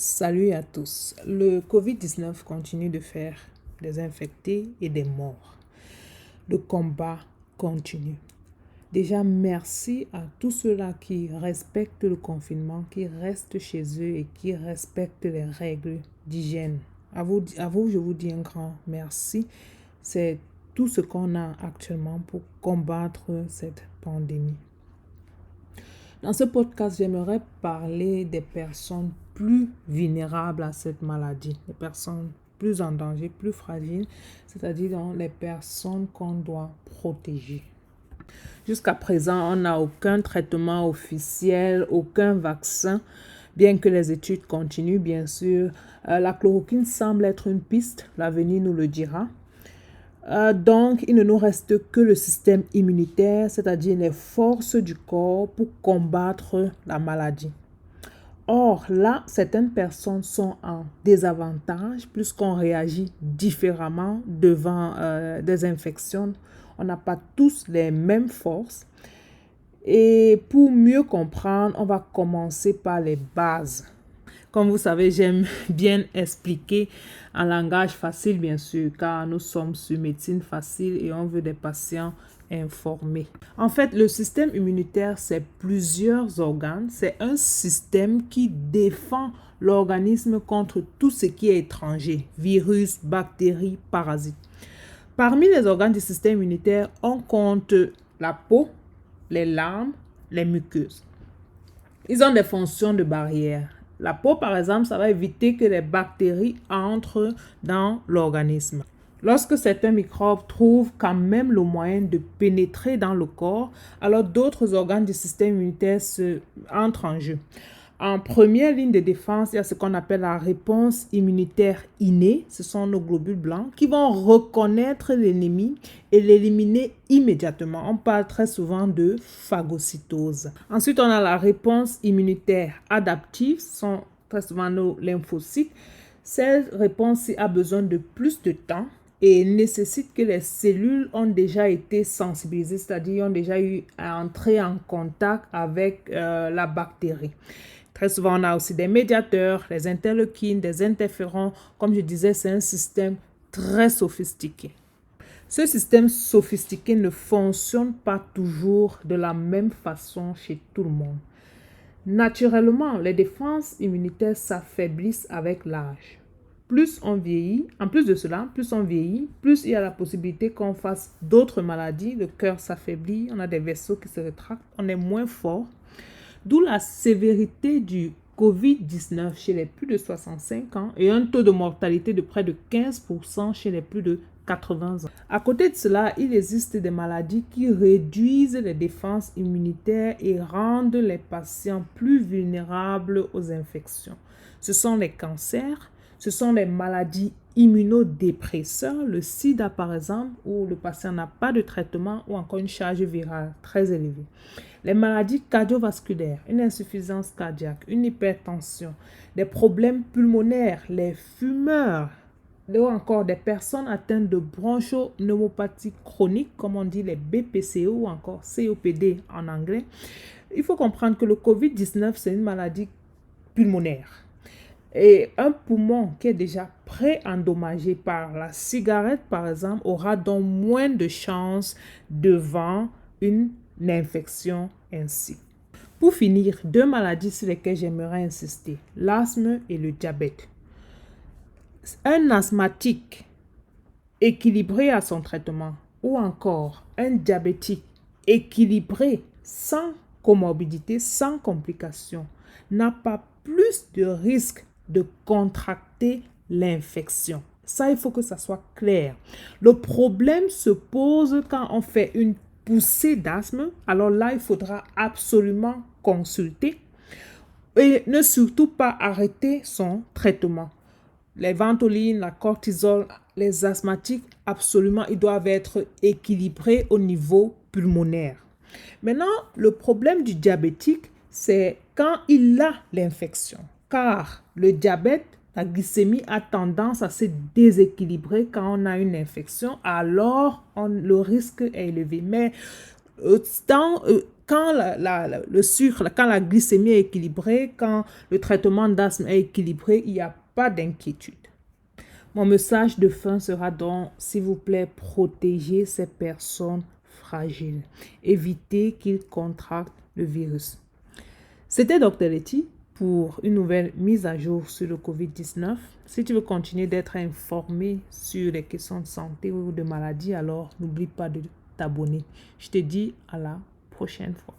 Salut à tous. Le COVID-19 continue de faire des infectés et des morts. Le combat continue. Déjà, merci à tous ceux-là qui respectent le confinement, qui restent chez eux et qui respectent les règles d'hygiène. À vous, je vous dis un grand merci. C'est tout ce qu'on a actuellement pour combattre cette pandémie. Dans ce podcast, j'aimerais parler des personnes plus vulnérables à cette maladie, les personnes plus en danger, plus fragiles, c'est-à-dire les personnes qu'on doit protéger. Jusqu'à présent, on n'a aucun traitement officiel, aucun vaccin, bien que les études continuent, bien sûr. La chloroquine semble être une piste, l'avenir nous le dira. Donc, il ne nous reste que le système immunitaire, c'est-à-dire les forces du corps pour combattre la maladie. Or, là, certaines personnes sont en désavantage puisqu'on réagit différemment devant des infections. On n'a pas tous les mêmes forces. Et pour mieux comprendre, on va commencer par les bases. Comme vous savez, j'aime bien expliquer en langage facile, bien sûr, car nous sommes sur médecine facile et on veut des patients informés. En fait, le système immunitaire, c'est plusieurs organes. C'est un système qui défend l'organisme contre tout ce qui est étranger, virus, bactéries, parasites. Parmi les organes du système immunitaire, on compte la peau, les larmes, les muqueuses. Ils ont des fonctions de barrière. La peau, par exemple, ça va éviter que les bactéries entrent dans l'organisme. Lorsque certains microbes trouvent quand même le moyen de pénétrer dans le corps, alors d'autres organes du système immunitaire entrent en jeu. En première ligne de défense, il y a ce qu'on appelle la réponse immunitaire innée. Ce sont nos globules blancs qui vont reconnaître l'ennemi et l'éliminer immédiatement. On parle très souvent de phagocytose. Ensuite, on a la réponse immunitaire adaptive. Ce sont très souvent nos lymphocytes. Cette réponse a besoin de plus de temps et nécessite que les cellules ont déjà été sensibilisées, c'est-à-dire ont déjà eu à entrer en contact avec la bactérie. Très souvent, on a aussi des médiateurs, les interleukines, des interférons. Comme je disais, c'est un système très sophistiqué. Ce système sophistiqué ne fonctionne pas toujours de la même façon chez tout le monde. Naturellement, les défenses immunitaires s'affaiblissent avec l'âge. Plus on vieillit, en plus de cela, plus on vieillit, plus il y a la possibilité qu'on fasse d'autres maladies. Le cœur s'affaiblit, on a des vaisseaux qui se rétractent, on est moins fort. D'où la sévérité du COVID-19 chez les plus de 65 ans et un taux de mortalité de près de 15% chez les plus de 80 ans. À côté de cela, il existe des maladies qui réduisent les défenses immunitaires et rendent les patients plus vulnérables aux infections. Ce sont les cancers, ce sont les maladies immunodépresseurs, le sida par exemple, où le patient n'a pas de traitement ou encore une charge virale très élevée. Les maladies cardiovasculaires, une insuffisance cardiaque, une hypertension, des problèmes pulmonaires, les fumeurs, ou encore des personnes atteintes de bronchopneumopathie chronique, comme on dit les BPCO ou encore COPD en anglais. Il faut comprendre que le COVID-19, c'est une maladie pulmonaire. Et un poumon qui est déjà pré-endommagé par la cigarette, par exemple, aura donc moins de chances devant une infection ainsi. Pour finir, deux maladies sur lesquelles j'aimerais insister, l'asthme et le diabète. Un asthmatique équilibré à son traitement ou encore un diabétique équilibré sans comorbidité, sans complications, n'a pas plus de risque de contracter l'infection. Ça, il faut que ça soit clair. Le problème se pose quand on fait une poussée d'asthme. Alors là, il faudra absolument consulter et ne surtout pas arrêter son traitement. Les ventolines, la cortisol, les asthmatiques, absolument, ils doivent être équilibrés au niveau pulmonaire. Maintenant, le problème du diabétique, c'est quand il a l'infection. Car le diabète, la glycémie a tendance à se déséquilibrer quand on a une infection. Alors, le risque est élevé. Mais quand le sucre, quand la glycémie est équilibrée, quand le traitement d'asthme est équilibré, il n'y a pas d'inquiétude. Mon message de fin sera donc, s'il vous plaît, protégez ces personnes fragiles. Évitez qu'ils contractent le virus. C'était Dr Letty pour une nouvelle mise à jour sur le COVID-19. Si tu veux continuer d'être informé sur les questions de santé ou de maladie, alors n'oublie pas de t'abonner. Je te dis à la prochaine fois.